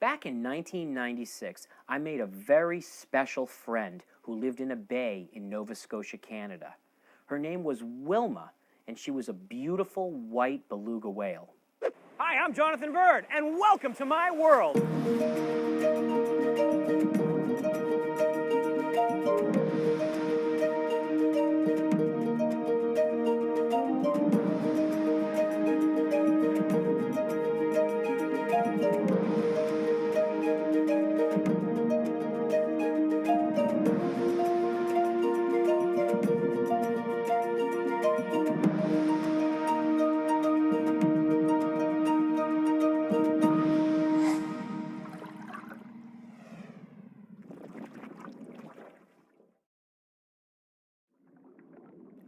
Back in 1996, I made a very special friend who lived in a bay in Nova Scotia, Canada. Her name was Wilma, and she was a beautiful white beluga whale. Hi, I'm Jonathan Bird, and welcome to my world.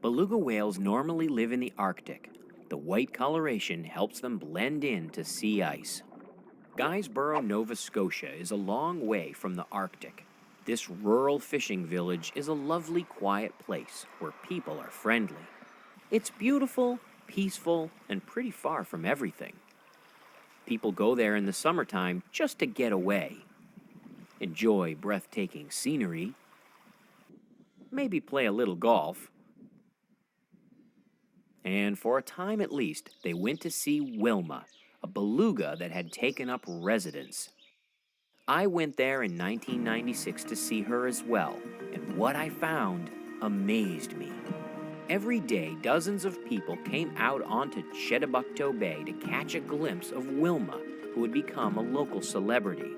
Beluga whales normally live in the Arctic. The white coloration helps them blend in to sea ice. Guysborough, Nova Scotia is a long way from the Arctic. This rural fishing village is a lovely, quiet place where people are friendly. It's beautiful, peaceful, and pretty far from everything. People go there in the summertime just to get away, enjoy breathtaking scenery, maybe play a little golf. And for a time at least, they went to see Wilma, a beluga that had taken up residence. I went there in 1996 to see her as well, and what I found amazed me. Every day, dozens of people came out onto Chedabucto Bay to catch a glimpse of Wilma, who had become a local celebrity.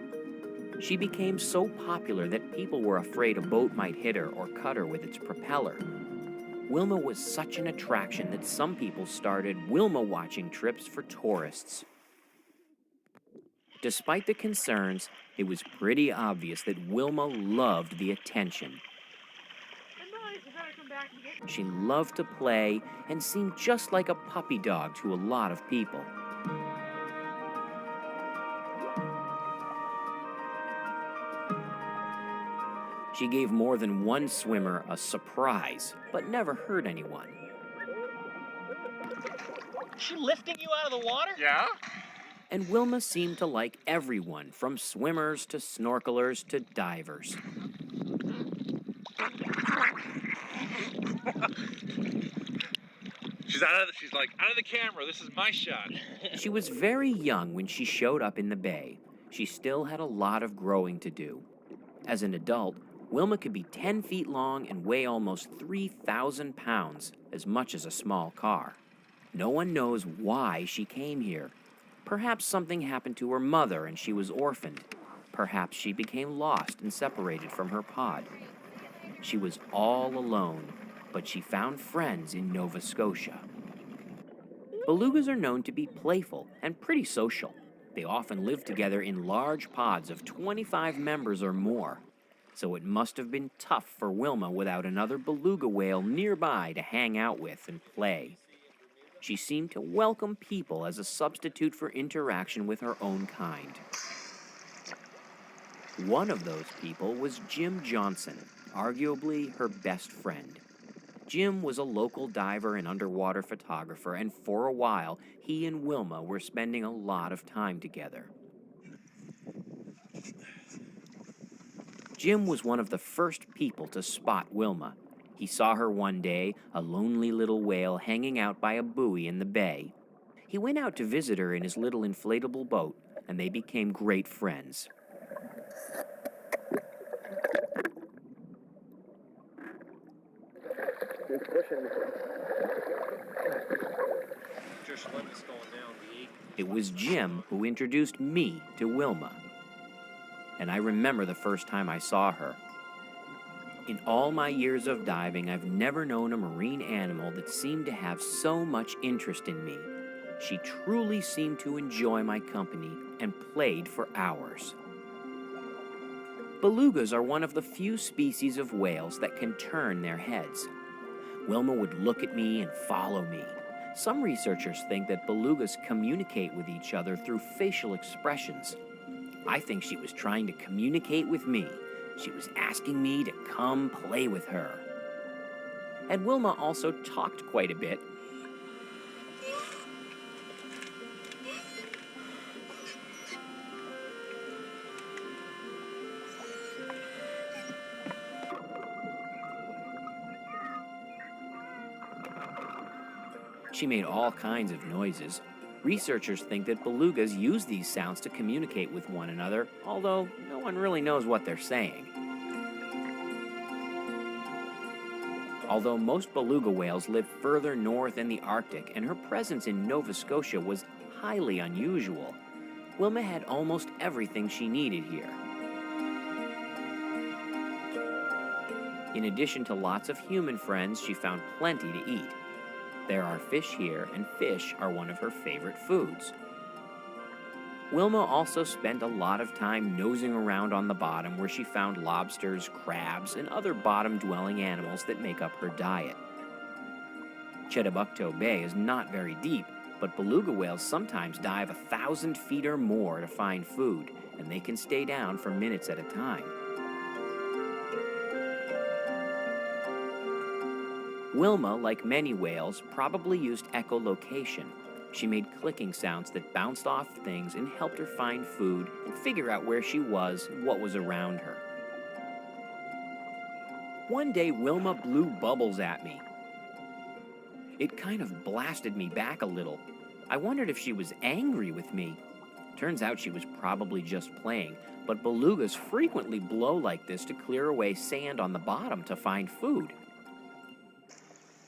She became so popular that people were afraid a boat might hit her or cut her with its propeller. Wilma was such an attraction that some people started Wilma watching trips for tourists. Despite the concerns, it was pretty obvious that Wilma loved the attention. She loved to play and seemed just like a puppy dog to a lot of people. She gave more than one swimmer a surprise, but never hurt anyone. Is she lifting you out of the water? Yeah? And Wilma seemed to like everyone, from swimmers to snorkelers to divers. She's like, out of the camera, this is my shot. She was very young when she showed up in the bay. She still had a lot of growing to do. As an adult, Wilma could be 10 feet long and weigh almost 3,000 pounds, as much as a small car. No one knows why she came here. Perhaps something happened to her mother and she was orphaned. Perhaps she became lost and separated from her pod. She was all alone, but she found friends in Nova Scotia. Belugas are known to be playful and pretty social. They often live together in large pods of 25 members or more. So it must have been tough for Wilma without another beluga whale nearby to hang out with and play. She seemed to welcome people as a substitute for interaction with her own kind. One of those people was Jim Johnson, arguably her best friend. Jim was a local diver and underwater photographer, and for a while, he and Wilma were spending a lot of time together. Jim was one of the first people to spot Wilma. He saw her one day, a lonely little whale hanging out by a buoy in the bay. He went out to visit her in his little inflatable boat, and they became great friends. It was Jim who introduced me to Wilma. And I remember the first time I saw her. In all my years of diving, I've never known a marine animal that seemed to have so much interest in me. She truly seemed to enjoy my company and played for hours. Belugas are one of the few species of whales that can turn their heads. Wilma would look at me and follow me. Some researchers think that belugas communicate with each other through facial expressions. I think she was trying to communicate with me. She was asking me to come play with her. And Wilma also talked quite a bit. She made all kinds of noises. Researchers think that belugas use these sounds to communicate with one another, although no one really knows what they're saying. Although most beluga whales live further north in the Arctic, and her presence in Nova Scotia was highly unusual, Wilma had almost everything she needed here. In addition to lots of human friends, she found plenty to eat. There are fish here, and fish are one of her favorite foods. Wilma also spent a lot of time nosing around on the bottom where she found lobsters, crabs, and other bottom-dwelling animals that make up her diet. Chedabucto Bay is not very deep, but beluga whales sometimes dive 1,000 feet or more to find food, and they can stay down for minutes at a time. Wilma, like many whales, probably used echolocation. She made clicking sounds that bounced off things and helped her find food and figure out where she was and what was around her. One day, Wilma blew bubbles at me. It kind of blasted me back a little. I wondered if she was angry with me. Turns out she was probably just playing, but belugas frequently blow like this to clear away sand on the bottom to find food.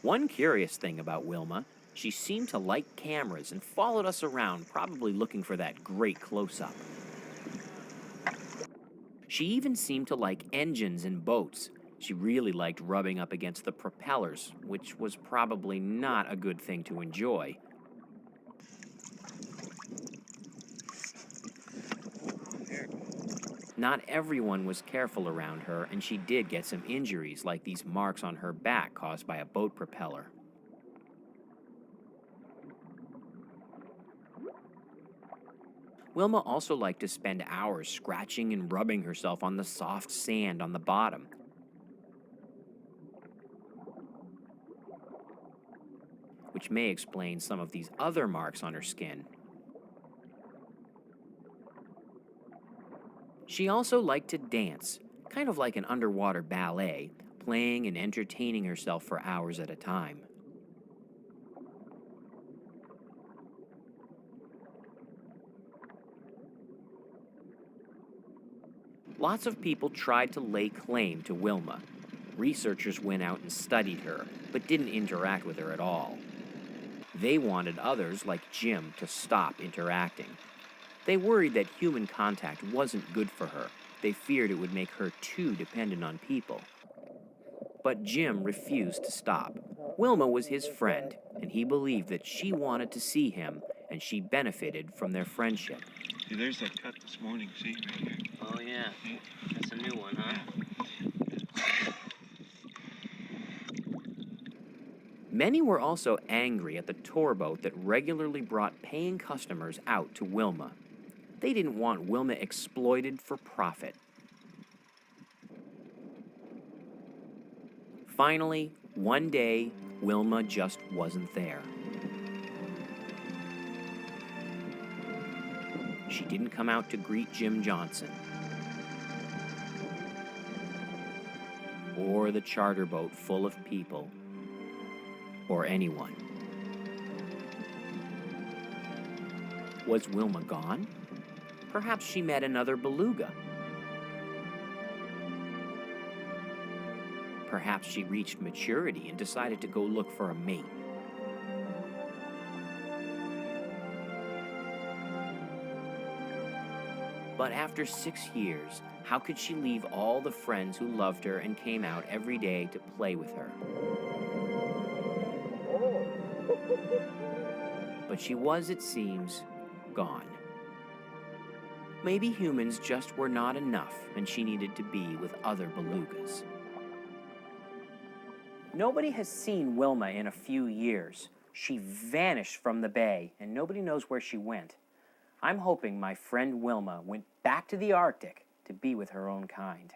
One curious thing about Wilma, she seemed to like cameras and followed us around, probably looking for that great close-up. She even seemed to like engines and boats. She really liked rubbing up against the propellers, which was probably not a good thing to enjoy. Not everyone was careful around her, and she did get some injuries, like these marks on her back caused by a boat propeller. Wilma also liked to spend hours scratching and rubbing herself on the soft sand on the bottom. Which may explain some of these other marks on her skin. She also liked to dance, kind of like an underwater ballet, playing and entertaining herself for hours at a time. Lots of people tried to lay claim to Wilma. Researchers went out and studied her, but didn't interact with her at all. They wanted others, like Jim, to stop interacting. They worried that human contact wasn't good for her. They feared it would make her too dependent on people. But Jim refused to stop. Wilma was his friend, and he believed that she wanted to see him, and she benefited from their friendship. See, there's that cut this morning, see, right here. Oh, yeah. That's a new one, huh? Many were also angry at the tour boat that regularly brought paying customers out to Wilma. They didn't want Wilma exploited for profit. Finally, one day, Wilma just wasn't there. She didn't come out to greet Jim Johnson, or the charter boat full of people, or anyone. Was Wilma gone? Perhaps she met another beluga. Perhaps she reached maturity and decided to go look for a mate. But after 6 years, how could she leave all the friends who loved her and came out every day to play with her? But she was, it seems, gone. Maybe humans just were not enough, and she needed to be with other belugas. Nobody has seen Wilma in a few years. She vanished from the bay, and nobody knows where she went. I'm hoping my friend Wilma went back to the Arctic to be with her own kind.